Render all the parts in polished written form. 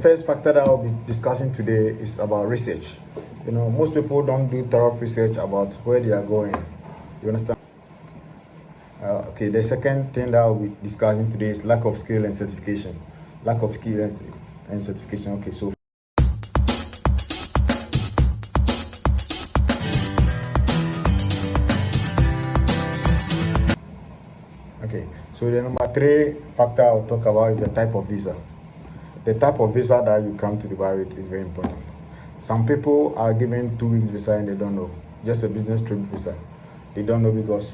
First factor that I'll be discussing today is about research. Most people don't do thorough research about where they are going. You understand? Okay, the second thing that I'll be discussing today is lack of skill and certification. Lack of skill and certification. Okay, so the number three factor I'll talk about is the type of visa. The type of visa that you come to Dubai with is very important. Some people are given 2 weeks visa and they don't know. Just a business trip visa. They don't know because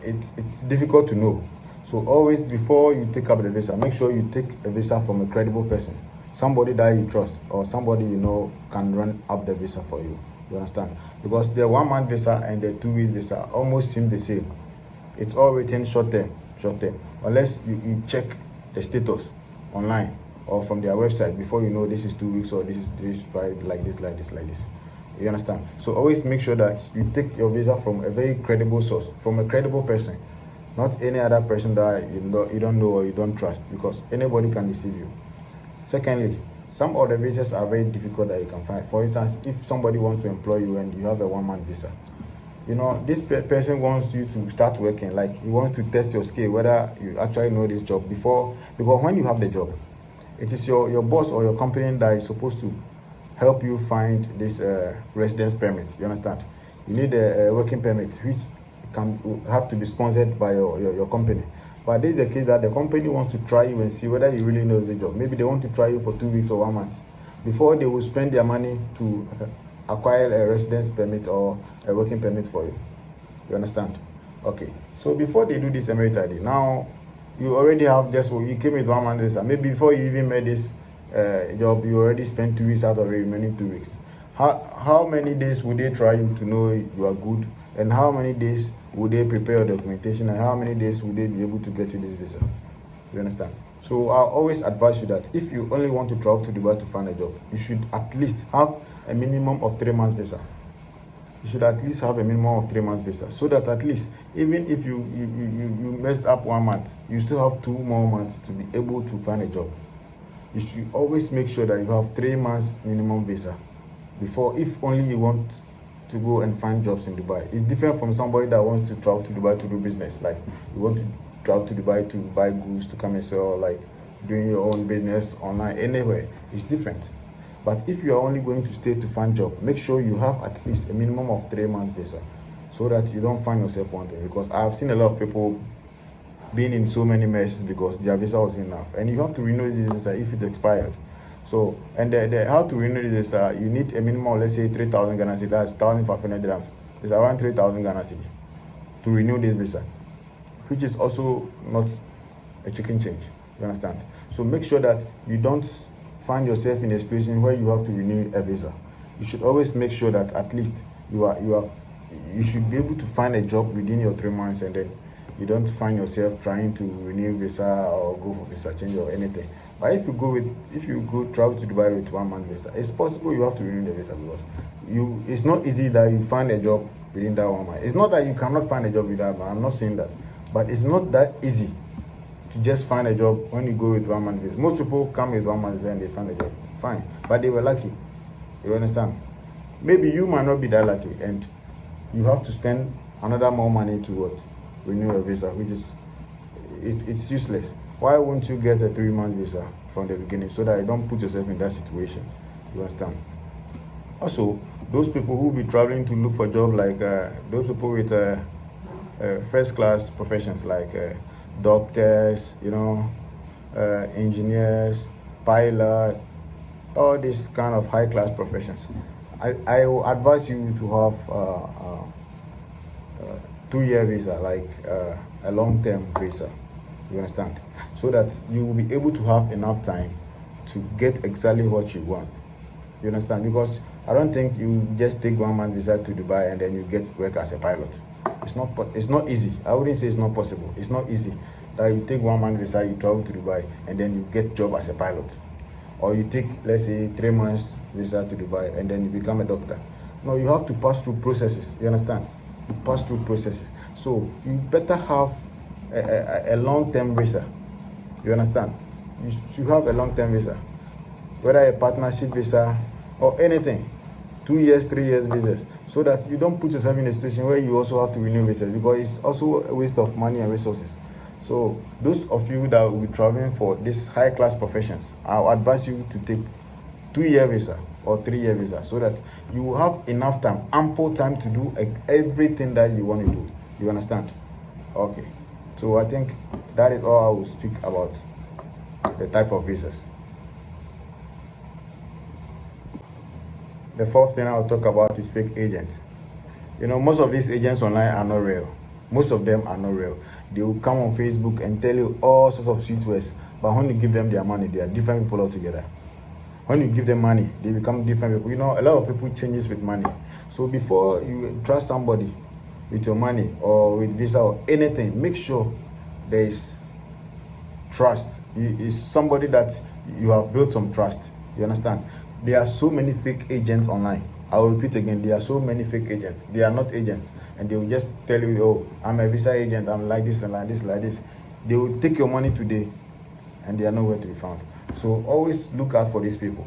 it's difficult to know. So always before you take up the visa, make sure you take a visa from a credible person. Somebody that you trust or somebody you know can run up the visa for you. You understand? Because the 1 month visa and the 2 week visa almost seem the same. It's all written short term. Unless you check the status online or from their website before you know this is 2 weeks or this is like this. You understand? So always make sure that you take your visa from a very credible source, from a credible person, not any other person that you don't know or you don't trust, because anybody can deceive you. Secondly, some of the visas are very difficult that you can find. For instance, if somebody wants to employ you and you have a 1 month visa, this person wants you to start working, like he wants to test your skill, whether you actually know this job before, because when you have the job, it is your boss or your company that is supposed to help you find this residence permit. You understand? You need a working permit, which can have to be sponsored by your company. But this is the case that the company wants to try you and see whether you really know the job. Maybe they want to try you for 2 weeks or 1 month before they will spend their money to acquire a residence permit or a working permit for you. You understand? Okay. So before they do this emerit ID, now you already have you came with 1 month visa. Maybe before you even made this job, you already spent 2 weeks out of the remaining 2 weeks. How many days would they try you to know you are good, and how many days would they prepare your documentation, and how many days would they be able to get you this visa? You understand? So I always advise you that if you only want to travel to Dubai to find a job, you should at least have a minimum of 3 months visa. You should at least have a minimum of 3 months visa, so that at least even if you messed up 1 month, you still have 2 more months to be able to find a job. You should always make sure that you have 3 months minimum visa before, if only you want to go and find jobs in Dubai. It's different from somebody that wants to travel to Dubai to do business. Like you want to travel to Dubai to buy goods to come and sell, like doing your own business online anywhere. It's different. But if you are only going to stay to find job, make sure you have at least a minimum of 3 months visa, so that you don't find yourself wondering. Because I've seen a lot of people being in so many messes because their visa was enough, and you have to renew this visa if it's expired. So, and how to renew this, you need a minimum, let's say 3,000 Ghana cedi, that's 1,500 dirhams. It's around 3,000 Ghana cedi to renew this visa, which is also not a chicken change. You understand? So make sure that you don't find yourself in a situation where you have to renew a visa. You should always make sure that at least you should be able to find a job within your 3 months, and then you don't find yourself trying to renew visa or go for visa change or anything. But if you go travel to Dubai with 1 month visa, it's possible you have to renew the visa, because it's not easy that you find a job within that 1 month. It's not that you cannot find a job with that, I'm not saying that, but it's not that easy to just find a job when you go with 1 month visa. Most people come with 1 month visa and they find a job, fine, but they were lucky. You understand? Maybe you might not be that lucky, and you have to spend another more money to renew a visa, which is it's useless. Why won't you get a 3 month visa from the beginning, so that you don't put yourself in that situation? You understand? Also, those people who will be traveling to look for a job, like those people with first class professions, like doctors, engineers, pilot, all these kind of high class professions, I will advise you to have 2-year visa, like a long-term visa. You understand? So that you will be able to have enough time to get exactly what you want. You understand? Because I don't think you just take 1 month visa to Dubai and then you get work as a pilot. It's not easy. I wouldn't say it's not possible. It's not easy that you take 1 month visa, you travel to Dubai, and then you get job as a pilot. Or you take, let's say, 3 months visa to Dubai and then you become a doctor. No, you have to pass through processes. You understand? You pass through processes. So you better have a long-term visa. You understand? You should have a long-term visa. whether a partnership visa or anything, 2 years, 3 years visas, so that you don't put yourself in a situation where you also have to renew visas, because it's also a waste of money and resources. So those of you that will be traveling for these high class professions, I'll advise you to take 2 year visa or 3 year visa, so that you will have enough time, ample time to do everything that you want to do. You understand? Okay. So I think that is all I will speak about the type of visas. The fourth thing I'll talk about is fake agents. Most of these agents online are not real. Most of them are not real. They will come on Facebook and tell you all sorts of sweet words, but when you give them their money, they are different people altogether. When you give them money, they become different people. A lot of people changes with money. So before you trust somebody with your money or with visa or anything, make sure there is trust. Is somebody that you have built some trust. You understand? There are so many fake agents online. I will repeat again, there are so many fake agents. They are not agents, and they will just tell you, oh, I'm a visa agent, I'm like this and like this, like this. They will take your money today, and they are nowhere to be found. So always look out for these people.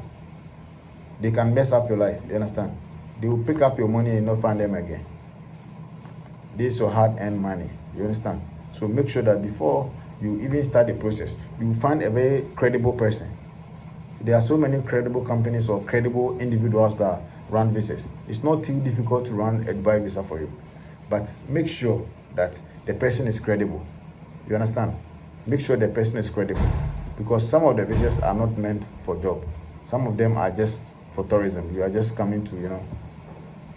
They can mess up your life, you understand? They will pick up your money and not find them again. This is your hard-earned money, you understand? So make sure that before you even start the process, you find a very credible person. There are so many credible companies or credible individuals that run visas. It's not too difficult to run a Dubai visa for you, but make sure that the person is credible. You understand? Make sure the person is credible, because some of the visas are not meant for job. Some of them are just for tourism. You are just coming to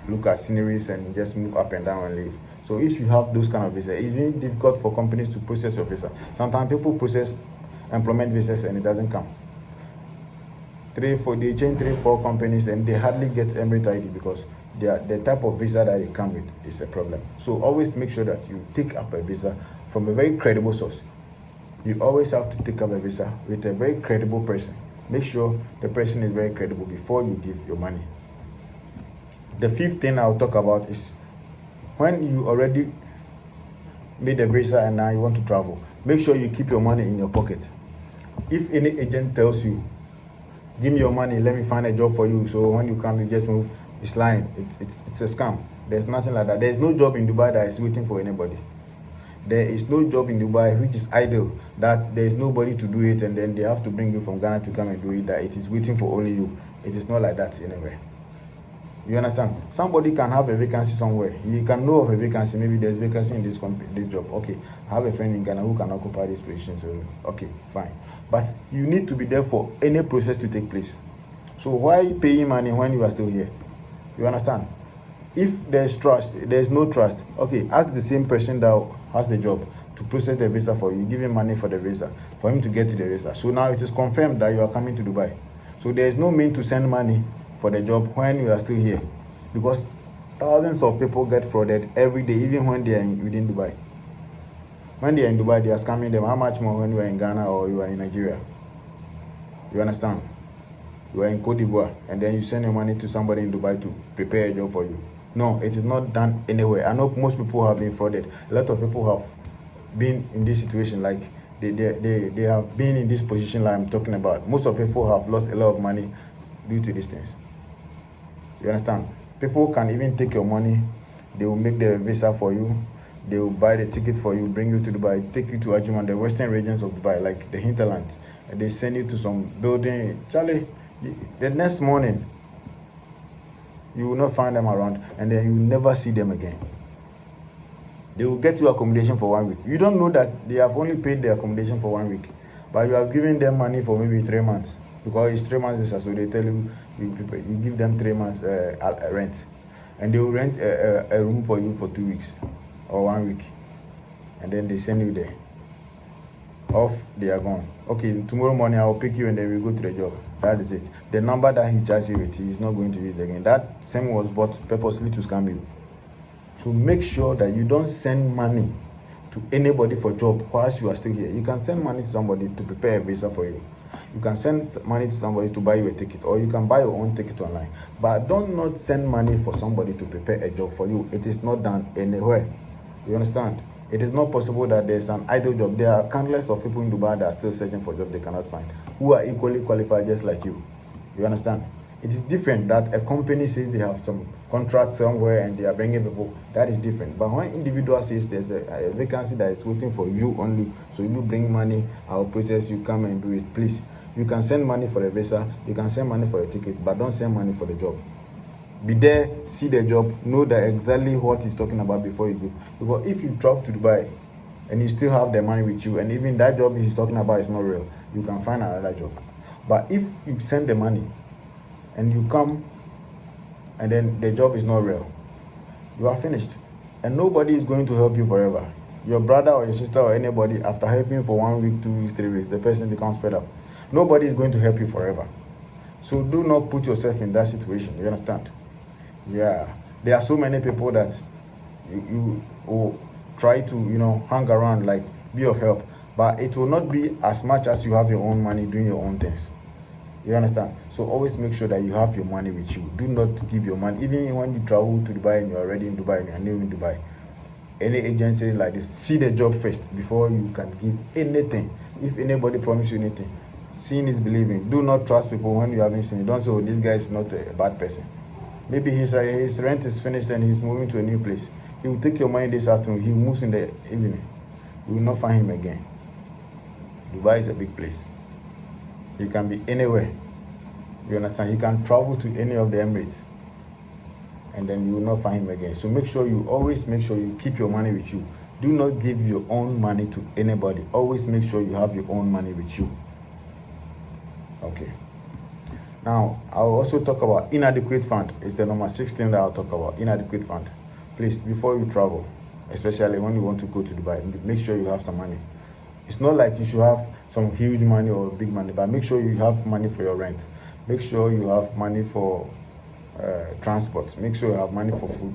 look at sceneries and just move up and down and leave. So if you have those kind of visas, it's very difficult for companies to process your visa. Sometimes people process employment visas and it doesn't come. They change 3-4 companies and they hardly get Emirate ID, because the type of visa that you come with is a problem. So always make sure that you take up a visa from a very credible source. You always have to take up a visa with a very credible person. Make sure the person is very credible before you give your money. The fifth thing I'll talk about is when you already made a visa and now you want to travel, make sure you keep your money in your pocket. If any agent tells you, give me your money, let me find a job for you, so when you come you just move, it's lying. It's a scam. There's nothing like that. There's no job in Dubai that is waiting for anybody. There is no job in Dubai which is idle, that there is nobody to do it and then they have to bring you from Ghana to come and do it, that it is waiting for only you. It is not like that anywhere. You understand? Somebody can have a vacancy somewhere. You can know of a vacancy. Maybe there's vacancy in this job. Okay, I have a friend in Ghana who can occupy this position. So okay, fine. But you need to be there for any process to take place. So why paying money when you are still here? You understand? If there's trust, there's no trust. Okay, ask the same person that has the job to process the visa for you. Give him money for the visa, for him to get to the visa. So now it is confirmed that you are coming to Dubai. So there is no mean to send money for the job when you are still here, because thousands of people get frauded every day, even when they are within Dubai. When they are in Dubai, they are scamming them. How much more when you are in Ghana or you are in Nigeria? You understand? You are in Cote d'Ivoire and then you send your money to somebody in Dubai to prepare a job for you. No, it is not done anywhere. I know most people have been frauded. A lot of people have been in this situation, like they have been in this position like I'm talking about. Most of people have lost a lot of money due to these things. You understand? People can even take your money. They will make the visa for you. They will buy the ticket for you, bring you to Dubai, take you to Ajman, the western regions of Dubai, like the hinterland. And they send you to some building. Charlie, the next morning, you will not find them around, and then you will never see them again. They will get you accommodation for 1 week. You don't know that they have only paid the accommodation for 1 week, but you have given them money for maybe 3 months, because it's 3 months visa. So they tell you, you give them 3 months rent, and they will rent a room for you for 2 weeks or 1 week, and then they send you there. Off, they are gone. Okay, tomorrow morning I will pick you and then we go to the job. That is it. The number that he charged you with, he is not going to use it again. That same was bought purposely to scam you. So make sure that you don't send money to anybody for job whilst you are still here. You can send money to somebody to prepare a visa for you. You can send money to somebody to buy you a ticket, or you can buy your own ticket online. But don't not send money for somebody to prepare a job for you. It is not done anywhere. You understand? It is not possible that there's an idle job. There are countless of people in Dubai that are still searching for jobs they cannot find, who are equally qualified just like you. You understand? It is different that a company says they have some contract somewhere and they are bringing people. That is different. But when individual says there's a vacancy that is waiting for you only, so you bring money, I'll process, you come and do it, please. You can send money for a visa, you can send money for a ticket, but don't send money for the job. Be there, see the job, know that exactly what he's talking about before you give. Because if you travel to Dubai and you still have the money with you, and even that job he's talking about is not real, you can find another job. But if you send the money and you come and then the job is not real, you are finished. And nobody is going to help you forever. Your brother or your sister or anybody, after helping you for 1 week, 2 weeks, 3 weeks, the person becomes fed up. Nobody is going to help you forever. So do not put yourself in that situation. You understand? Yeah. There are so many people that you will try to, hang around, like be of help. But it will not be as much as you have your own money doing your own things. You understand? So always make sure that you have your money with you. Do not give your money, even when you travel to Dubai and you're already in Dubai and you're new in Dubai. Any agency like this, see the job first before you can give anything. If anybody promises you anything, seeing is believing. Do not trust people when you haven't seen it. Don't say, oh, this guy is not a bad person. Maybe his rent is finished and he's moving to a new place. He will take your money this afternoon. He moves in the evening. You will not find him again. Dubai is a big place. He can be anywhere. You understand? He can travel to any of the Emirates and then you will not find him again. So always make sure you keep your money with you. Do not give your own money to anybody. Always make sure you have your own money with you. Okay. Now, I'll also talk about inadequate fund. It's the number 16 that I'll talk about. Inadequate fund. Please, before you travel, especially when you want to go to Dubai, make sure you have some money. It's not like you should have some huge money or big money, but make sure you have money for your rent. Make sure you have money for transport. Make sure you have money for food.